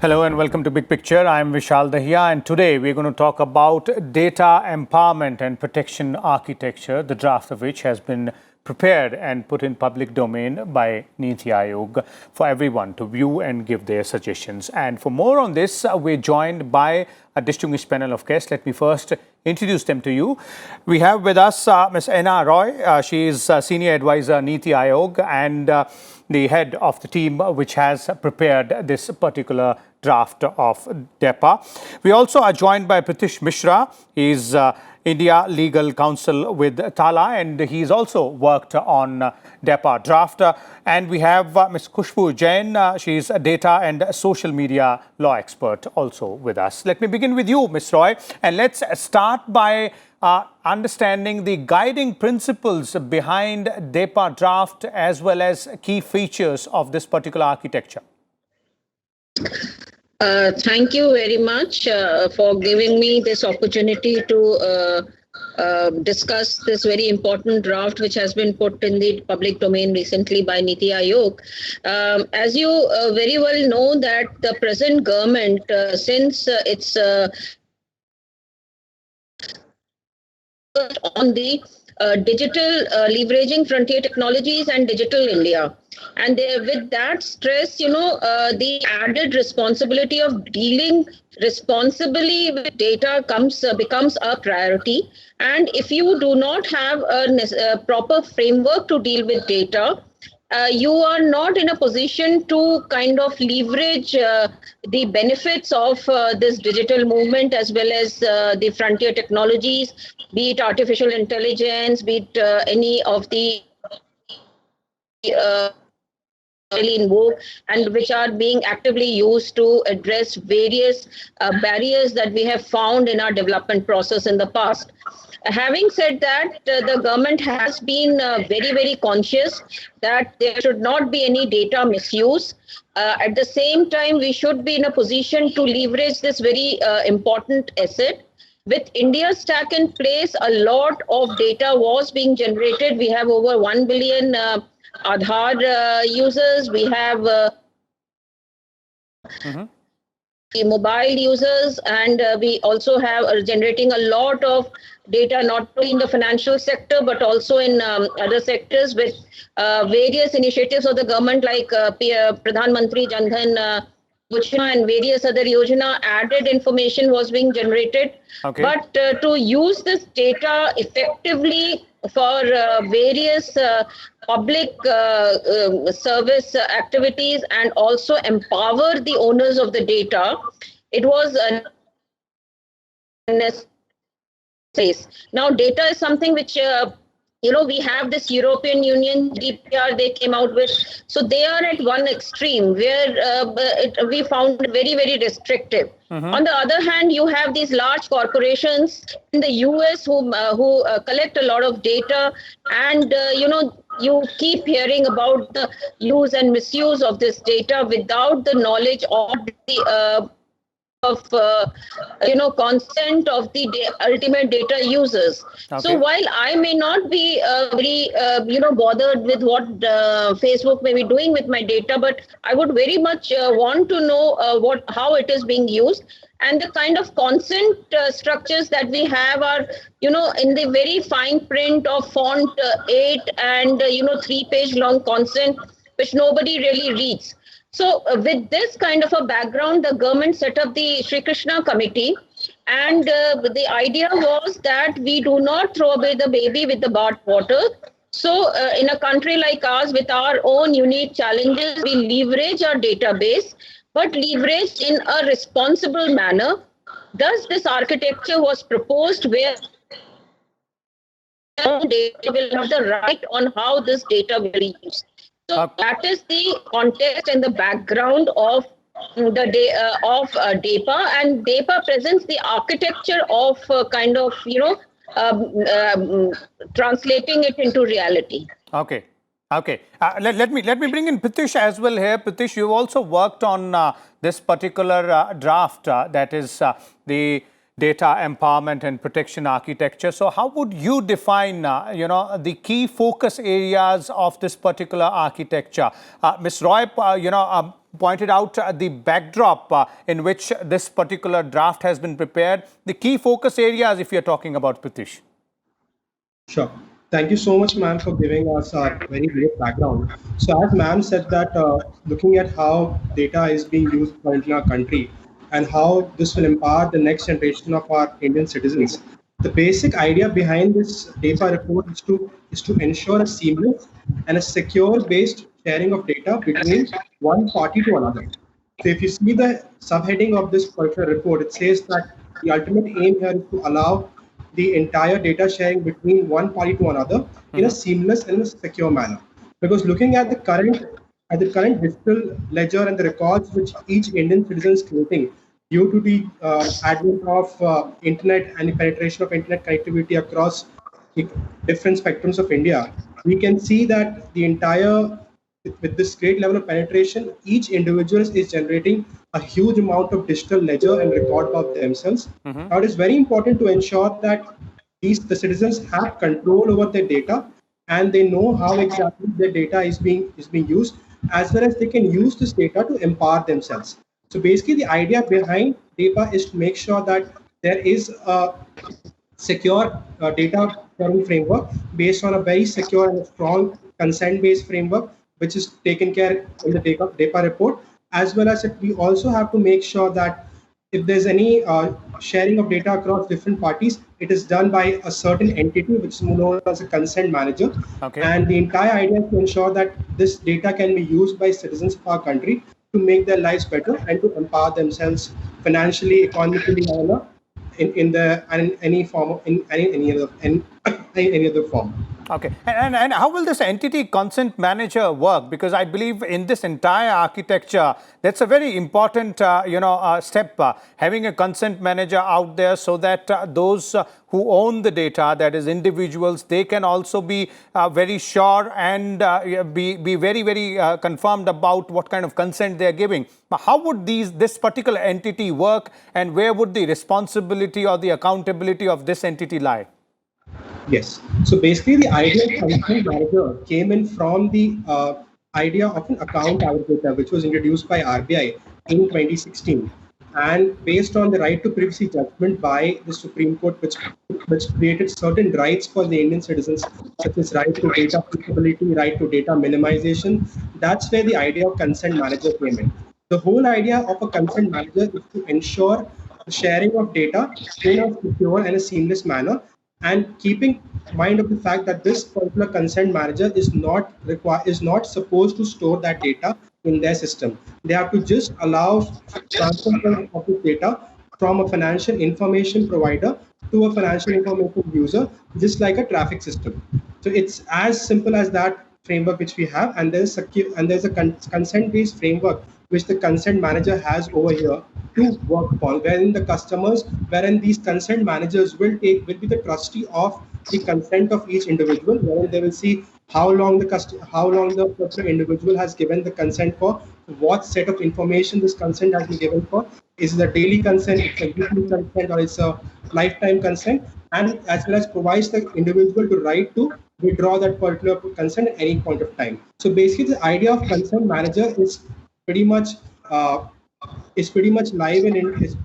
Hello and welcome to Big Picture. I'm Vishal Dahiya, and today we're going to talk about data empowerment and protection architecture, the draft of which has been prepared and put in public domain by Niti Aayog for everyone to view and give their suggestions. And for more on this, we're joined by a distinguished panel of guests. Let me first introduce them to you. We have with us Ms. Enna Roy. She is Senior Advisor Niti Aayog and the head of the team which has prepared this particular draft of DEPA. We also are joined by Pritish Mishra. He's India Legal Counsel with Tala, and he's also worked on DEPA draft. And we have Ms. Khushbu Jain. She's a data and social media law expert also with us. Let me begin with you, Ms. Roy, and let's start by understanding the guiding principles behind DEPA draft as well as key features of this particular architecture. Thank you very much for giving me this opportunity to discuss this very important draft which has been put in the public domain recently by Niti Aayog. As you very well know that the present government, since it's on the digital leveraging frontier technologies and digital India. And with that stress, the added responsibility of dealing responsibly with data becomes a priority. And if you do not have a proper framework to deal with data, you are not in a position to kind of leverage the benefits of this digital movement as well as the frontier technologies, be it artificial intelligence, be it any of the in vogue and which are being actively used to address various barriers that we have found in our development process in the past. Having said that, the government has been very, very conscious that there should not be any data misuse. At the same time, we should be in a position to leverage this very important asset. With India's stack in place, a lot of data was being generated. We have over 1 billion Aadhaar users. We have the mobile users, and we also have generating a lot of data not only in the financial sector but also in other sectors with various initiatives of the government like Pradhan Mantri Jan Dhan Yojana and various other Yojana. Added information was being generated. Okay. But to use this data effectively for various public service activities and also empower the owners of the data, it was necessary. Now, data is something which we have this European Union GDPR they came out with. So they are at one extreme where we found very, very restrictive. On the other hand, you have these large corporations in the US who collect a lot of data, and you keep hearing about the use and misuse of this data without the knowledge of the consent of the ultimate data users. Okay. So while I may not be very bothered with what Facebook may be doing with my data, but I would very much want to know how it is being used. And the kind of consent structures that we have are, in the very fine print of font 8 and, 3-page long consent, which nobody really reads. So with this kind of a background, the government set up the Sri Krishna Committee. And the idea was that we do not throw away the baby with the bathwater. So in a country like ours, with our own unique challenges, we leverage our database, but leverage in a responsible manner. Thus, this architecture was proposed where data will have the right on how this data will be used. So that is the context and the background of the DEPA, and DEPA presents the architecture of translating it into reality. Okay. Let me bring in Pritish as well here. Pritish, you've also worked on this particular draft that is the data empowerment and protection architecture. So how would you define, the key focus areas of this particular architecture? Ms. Roy, pointed out the backdrop in which this particular draft has been prepared, the key focus areas if you're talking about Pritish. Sure. Thank you so much, ma'am, for giving us a very great background. So as ma'am said that looking at how data is being used currently in our country and how this will empower the next generation of our Indian citizens, the basic idea behind this data report is to ensure a seamless and a secure based sharing of data between one party to another. So if you see the subheading of this particular report, it says that the ultimate aim here is to allow the entire data sharing between one party to another in a seamless and a secure manner. Because looking at the current digital ledger and the records which each Indian citizen is creating due to the advent of internet and the penetration of internet connectivity across the different spectrums of India, we can see that the entire with this great level of penetration, each individual is generating a huge amount of digital ledger and record about themselves. Now, it is very important to ensure that the citizens have control over their data and they know how exactly their data is being used, as well as they can use this data to empower themselves. So basically, the idea behind data is to make sure that there is a secure data sharing framework based on a very secure and strong consent-based framework, which is taken care in the data report, as well as we also have to make sure that if there's any sharing of data across different parties, it is done by a certain entity, which is known as a consent manager. Okay. And the entire idea is to ensure that this data can be used by citizens of our country to make their lives better and to empower themselves financially, economically, in any form of any other form. Okay, and how will this entity consent manager work? Because I believe in this entire architecture, that's a very important step, having a consent manager out there so that those who own the data, that is individuals, they can also be very sure and be very, very confirmed about what kind of consent they are giving. How would this particular entity work, and where would the responsibility or the accountability of this entity lie? Yes. So basically, the idea of consent manager came in from the idea of an account aggregator, which was introduced by RBI in 2016, and based on the right to privacy judgment by the Supreme Court, which created certain rights for the Indian citizens, such as right to data portability, right to data minimization. That's where the idea of consent manager came in. The whole idea of a consent manager is to ensure the sharing of data in a secure and a seamless manner, and keeping mind of the fact that this particular consent manager is not supposed to store that data in their system. They have to just allow transfer of this data from a financial information provider to a financial information user, just like a traffic system. So it's as simple as that framework which we have, and there's a consent-based framework which the consent manager has over here to work upon, wherein these consent managers will be the trustee of the consent of each individual, wherein they will see how long the particular individual has given the consent for, what set of information this consent has been given for. Is it a daily consent, it's a weekly consent, or it's a lifetime consent, and as well as provides the individual the right to withdraw that particular consent at any point of time. So basically, the idea of consent manager is pretty much live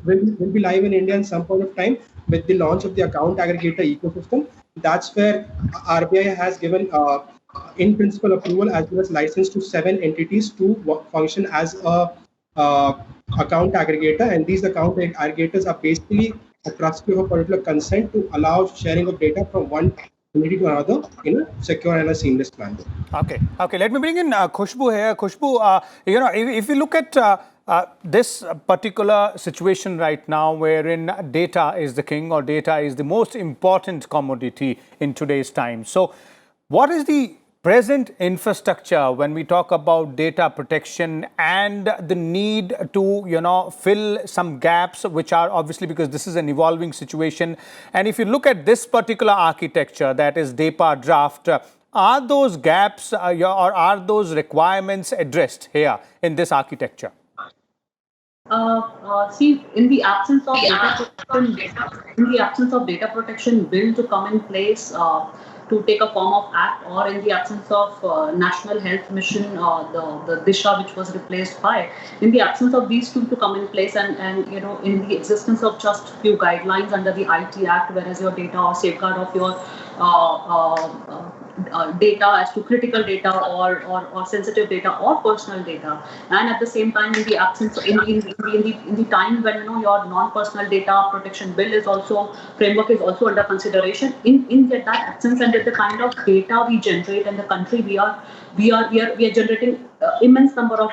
will be live in India in some point of time with the launch of the account aggregator ecosystem. That's where RBI has given in principle approval as well as license to 7 entities to function as a account aggregator, and these account aggregators are basically a trustee of a particular consent to allow sharing of data from one community to another in a secure and a seamless manner. Okay. Let me bring in Khushbu here. Khushbu, if you look at this particular situation right now, wherein data is the king, or data is the most important commodity in today's time. So, what is the present infrastructure when we talk about data protection and the need to, fill some gaps, which are obviously because this is an evolving situation. And if you look at this particular architecture, that is DAPA draft, are those gaps or are those requirements addressed here in this architecture? See, in the absence of data protection bill to come in place, to take a form of act, or in the absence of National Health Mission, the Disha, which was replaced by, in the absence of these two to come in place, and in the existence of just few guidelines under the IT Act, whereas your data or safeguard of your data as to critical data or sensitive data or personal data, and at the same time, in the absence in the time when your non-personal data protection bill is also framework is also under consideration, in that absence, and with the kind of data we generate in the country, we are generating immense number of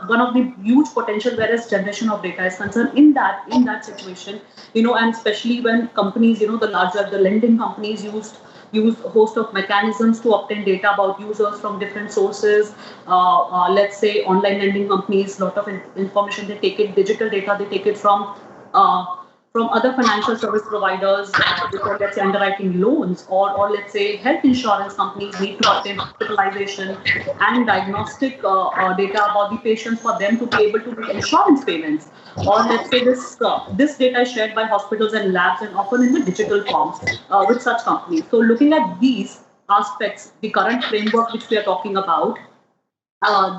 one of the huge potential whereas generation of data is concerned. In that situation, and especially when companies, the lending companies use a host of mechanisms to obtain data about users from different sources. Let's say online lending companies, lot of information they take it, digital data they take it from other financial service providers, before, let's say, underwriting loans, or let's say health insurance companies need to obtain hospitalization and diagnostic data about the patients for them to be able to make insurance payments. Or let's say this data is shared by hospitals and labs, and often in the digital forms with such companies. So looking at these aspects, the current framework which we are talking about,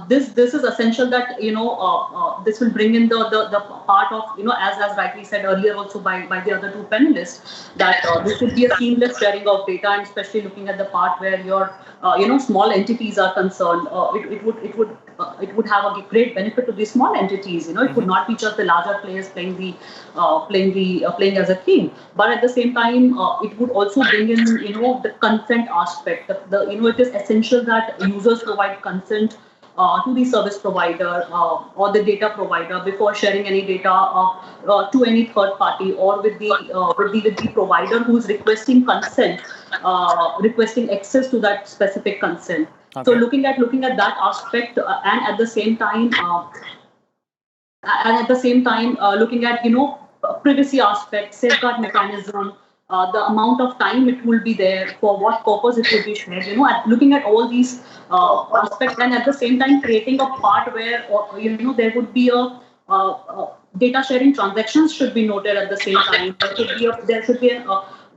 this is essential that this will bring in the part of as rightly said earlier also by the other two panelists, that this would be a seamless sharing of data, and especially looking at the part where your small entities are concerned, it would have a great benefit to the small entities. It would not be just the larger players playing as a king, but at the same time it would also bring in the consent aspect. It is essential that users provide consent to the service provider or the data provider before sharing any data to any third party, or with the provider who is requesting consent, requesting access to that specific consent. Okay. So looking at that aspect, and at the same time looking at privacy aspect, safeguard mechanism, the amount of time it will be there, for what purpose it will be shared, looking at all these aspects, and at the same time creating a part where there would be a data sharing transactions should be noted at the same time.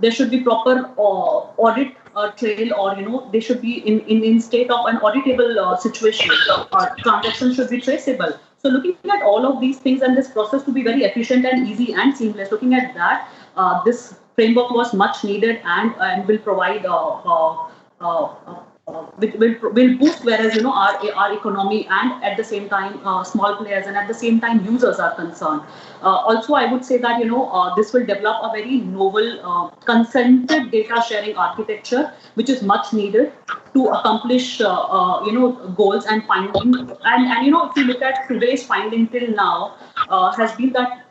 There should be proper audit trail, or they should be in state of an auditable situation. Transactions should be traceable. So looking at all of these things, and this process to be very efficient and easy and seamless, looking at that, this framework was much needed, and will provide will boost, whereas our economy, and at the same time small players, and at the same time users are concerned. Also, I would say that this will develop a very novel consented data sharing architecture, which is much needed to accomplish goals and finding. And if you look at today's finding till now, has been that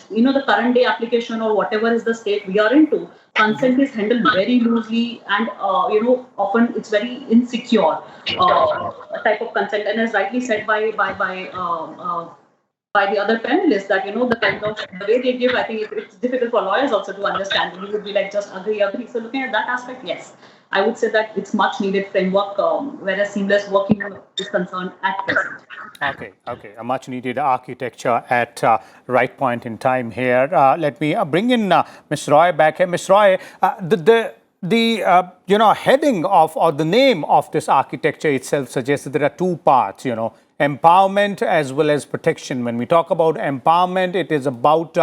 the current day application, or whatever is the state we are into, consent is handled very loosely, and often it's very insecure type of consent. And as rightly said by the other panelists, that the kind of the way they give, I think it's difficult for lawyers also to understand. We would be like, just agree. So looking at that aspect, yes, I would say that it's much needed framework, whereas seamless working is concerned at present. Okay, a much needed architecture at right point in time here. Let me bring in Ms. Roy back here. Ms. Roy, the heading of, or the name of this architecture itself suggests that there are two parts, empowerment as well as protection. When we talk about empowerment, it is about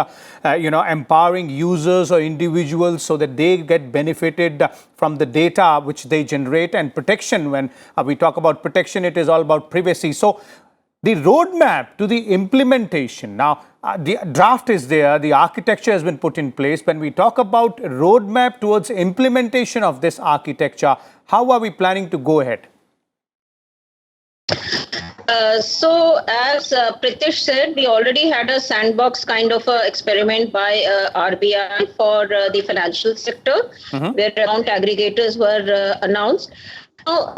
empowering users or individuals so that they get benefited from the data which they generate, and protection, when we talk about protection, it is all about privacy. So the roadmap to the implementation, now the draft is there, the architecture has been put in place. When we talk about roadmap towards implementation of this architecture, how are we planning to go ahead? So as Pritish said, we already had a sandbox kind of experiment by RBI for the financial sector, where account aggregators were announced. Now,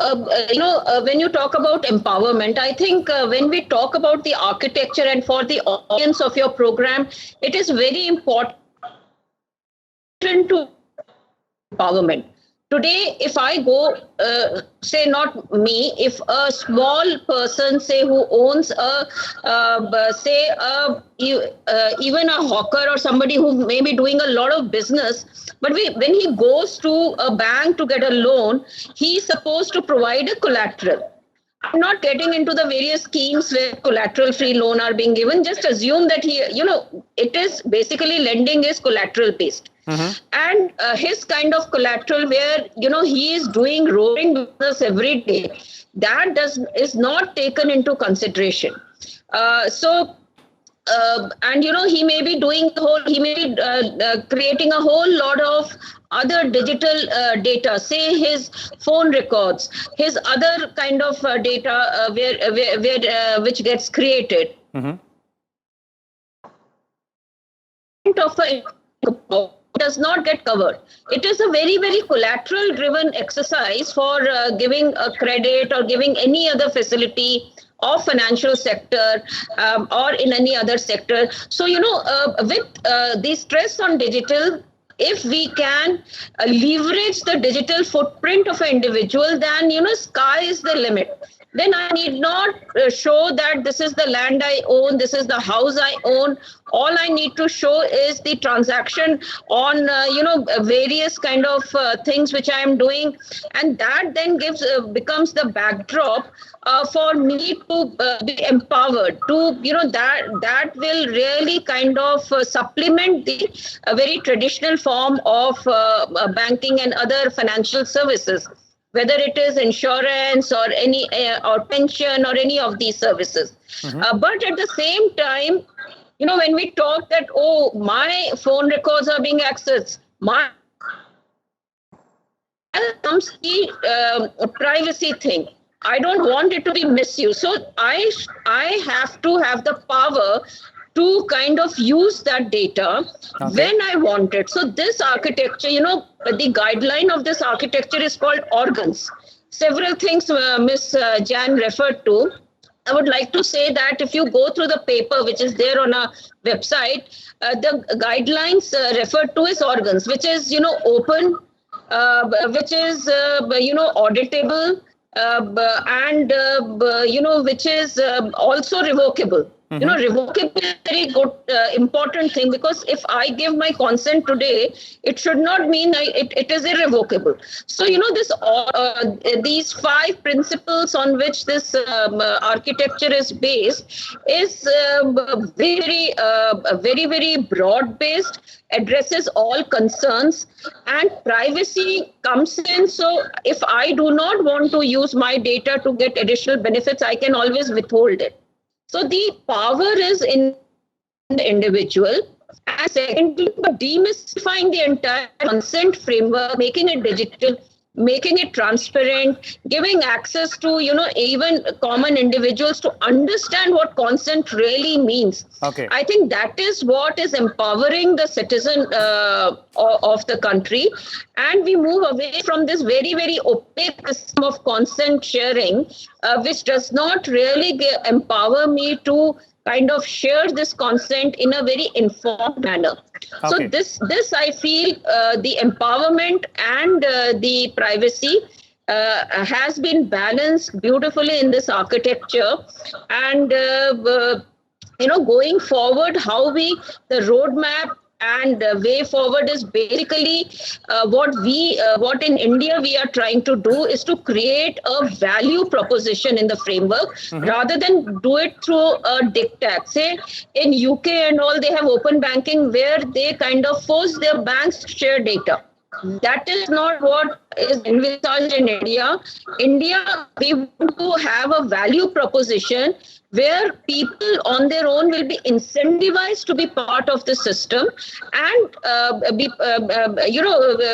when you talk about empowerment, I think when we talk about the architecture and for the audience of your program, it is very important to empowerment. Today, if I go, say not me, if a small person, say who owns even a hawker or somebody who may be doing a lot of business, but when he goes to a bank to get a loan, he's supposed to provide a collateral. I'm not getting into the various schemes where collateral-free loan are being given. Just assume that it is basically lending is collateral-based. And his kind of collateral where, he is doing roaring business every day, that is not taken into consideration. And he may be creating a whole lot of other digital data, say his phone records, his other kind of data which gets created. Does not get covered. It is a very, very collateral driven exercise for giving a credit or giving any other facility of financial sector or in any other sector. So, with the stress on digital, if we can leverage the digital footprint of an individual, then, sky is the limit. Then I need not show that this is the land I own, this is the house I own. All I need to show is the transaction on, various kind of things which I am doing. And that then becomes the backdrop for me to be empowered to, that will really kind of supplement the very traditional form of banking and other financial services, whether it is insurance or any or pension or any of these services. But at the same time, when we talk that, my phone records are being accessed, comes the privacy thing. I don't want it to be misused. So I have to have the power to kind of use that data when I want it. So this architecture, the guideline of this architecture is called organs. Several things Ms. Jan referred to. I would like to say that if you go through the paper, which is there on our website, the guidelines referred to is organs, which is, open, which is, auditable, and, which is also revocable. Revocable is a very good, important thing, because if I give my consent today, it should not mean it is irrevocable. So, these 5 principles on which this architecture is based is very, very broad based, addresses all concerns, and privacy comes in. So if I do not want to use my data to get additional benefits, I can always withhold it. So the power is in the individual. And secondly, demystifying the entire consent framework, making it digital, making it transparent, giving access to, even common individuals to understand what consent really means. I think that is what is empowering the citizen of the country. And we move away from this very, very opaque system of consent sharing, which does not really empower me to kind of share this consent in a very informed manner. So this I feel the empowerment and the privacy has been balanced beautifully in this architecture. And, going forward, the roadmap and way forward is basically what in India we are trying to do is to create a value proposition in the framework rather than do it through a diktat. Say in UK and all, they have open banking where they kind of force their banks to share data. That is not what is envisaged in India. India, we want to have a value proposition where people on their own will be incentivized to be part of the system and be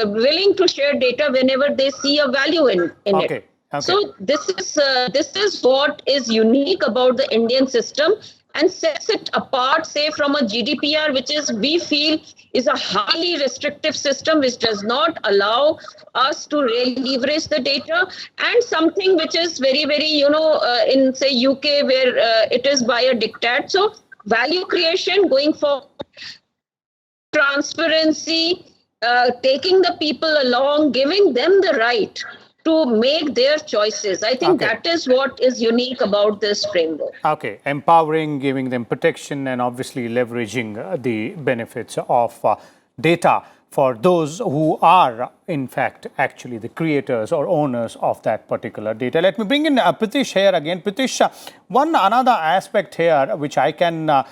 willing to share data whenever they see a value in it. So this is what is unique about the Indian system and sets it apart, say, from a GDPR, which is, we feel, is a highly restrictive system which does not allow us to really leverage the data, and something which is very, very, in, say, UK, where it is by a diktat. So value creation going forward, transparency, taking the people along, giving them the right to make their choices. I think that is what is unique about this framework. Okay, empowering, giving them protection, and obviously leveraging the benefits of data for those who are, in fact, actually the creators or owners of that particular data. Let me bring in Pritish here again. Pritish, another aspect here which I can,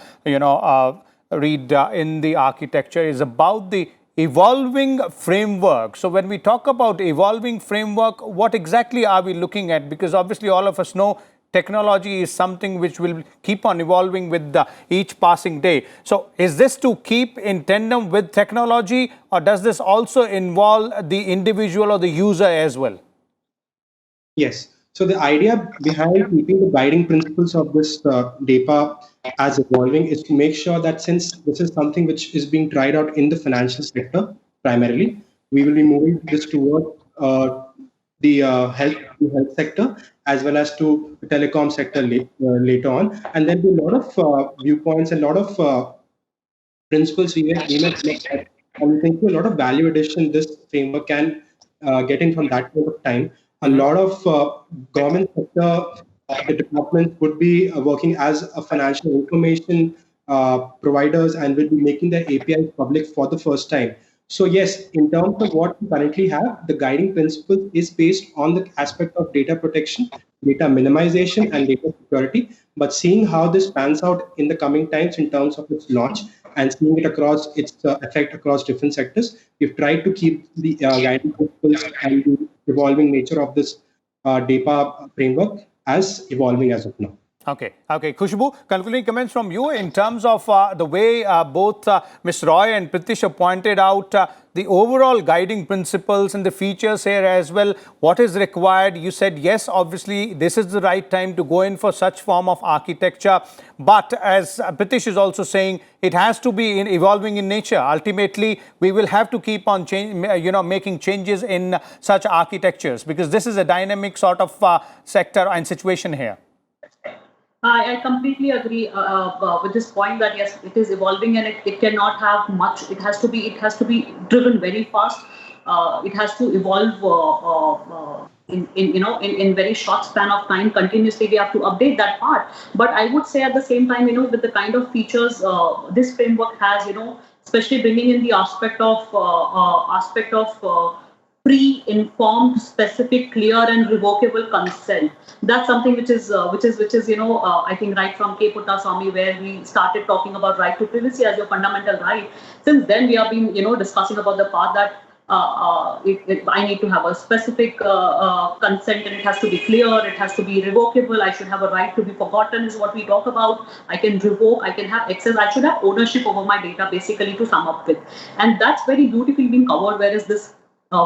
read in the architecture is about the evolving framework. So when we talk about evolving framework, what exactly are we looking at? Because obviously all of us know technology is something which will keep on evolving with each passing day. So is this to keep in tandem with technology, or does this also involve the individual or the user as well? Yes. So the idea behind keeping the guiding principles of this data as evolving is to make sure that since this is something which is being tried out in the financial sector primarily, we will be moving this toward the health sector as well as to the telecom sector later on. And there'll be a lot of viewpoints and a lot of principles we may look at, and we think a lot of value addition this framework can get in from that point of time. A lot of government sector departments would be working as a financial information providers and will be making their APIs public for the first time. So yes, in terms of what we currently have, the guiding principle is based on the aspect of data protection, data minimization, and data security. But seeing how this pans out in the coming times in terms of its launch and seeing it across its effect across different sectors, we've tried to keep the guiding principles and the evolving nature of this data framework as evolving as of now. Okay. Khushbu, concluding comments from you in terms of the way both Ms. Roy and Pritish have pointed out the overall guiding principles and the features here as well. What is required? You said, yes, obviously, this is the right time to go in for such form of architecture. But as Pritish is also saying, it has to be evolving in nature. Ultimately, we will have to keep on making changes in such architectures because this is a dynamic sort of sector and situation here. I completely agree with this point that yes, it is evolving and it cannot have much. It has to be driven very fast. It has to evolve in very short span of time. Continuously, we have to update that part. But I would say at the same time, with the kind of features this framework has, especially bringing in the aspect of pre-informed, specific, clear, and revocable consent. That's something which is I think right from K. Puttaswamy, where we started talking about right to privacy as your fundamental right. Since then, we have been discussing about the part that I need to have a specific consent, and it has to be clear, it has to be revocable. I should have a right to be forgotten is what we talk about. I can revoke, I can have access, I should have ownership over my data, basically, to sum up with. And that's very beautifully being covered, whereas this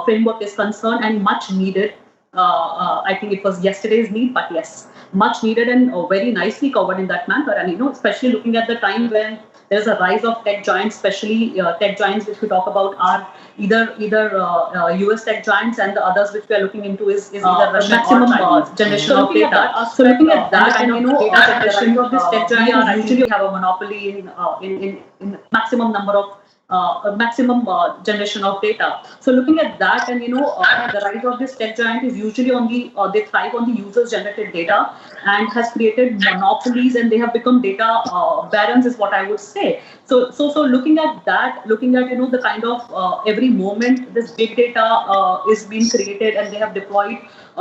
framework is concerned and much needed. I think it was yesterday's need, but yes, much needed and very nicely covered in that manner. And especially looking at the time when there's a rise of tech giants, especially tech giants which we talk about are either US tech giants, and the others which we are looking into is either the maximum generation of data. So looking at that, and the rise of this tech giant usually have a monopoly in maximum number of maximum generation of data. So looking at that, and the rise of this tech giant is usually on they thrive on the users generated data and has created monopolies, and they have become data barons is what I would say. So looking at that, the kind of every moment this big data is being created, and they have deployed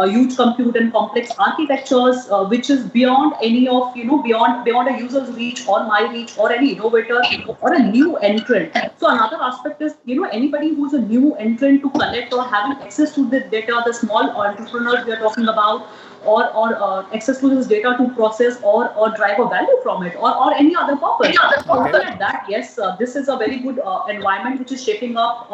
huge compute and complex architectures, which is beyond any of beyond a user's reach or my reach or any innovator or a new entrant. So another aspect is anybody who's a new entrant to collect or having access to the data, the small entrepreneurs we are talking about, or access to this data to process or drive a value from it, or any other purpose. Looking at that, yes, this is a very good environment which is shaping up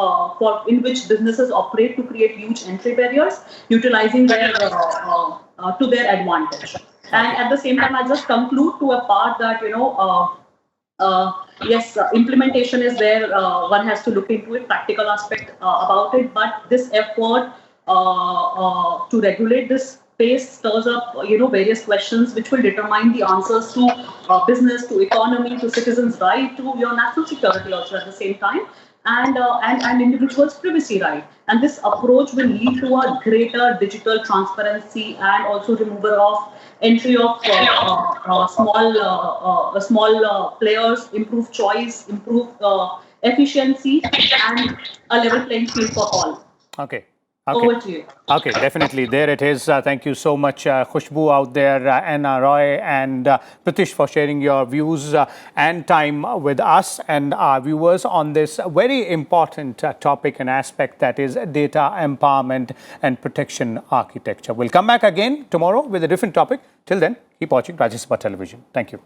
in which businesses operate to create huge entry barriers, utilizing their to their advantage. And at the same time, I just conclude to a part that yes, implementation is where one has to look into it, practical aspect about it, but this effort to regulate this space stirs up, various questions which will determine the answers to business, to economy, to citizens' right, to your national security also at the same time, and individuals' privacy right. And this approach will lead to a greater digital transparency and also removal of entry of small players, improve choice, improve efficiency, and a level playing field for all. Okay. Over to you. Okay, definitely. There it is. Thank you so much, Khushbu out there, Anna, Roy, and Pritish for sharing your views and time with us and our viewers on this very important topic and aspect, that is data empowerment and protection architecture. We'll come back again tomorrow with a different topic. Till then, keep watching Rajya Sabha Television. Thank you.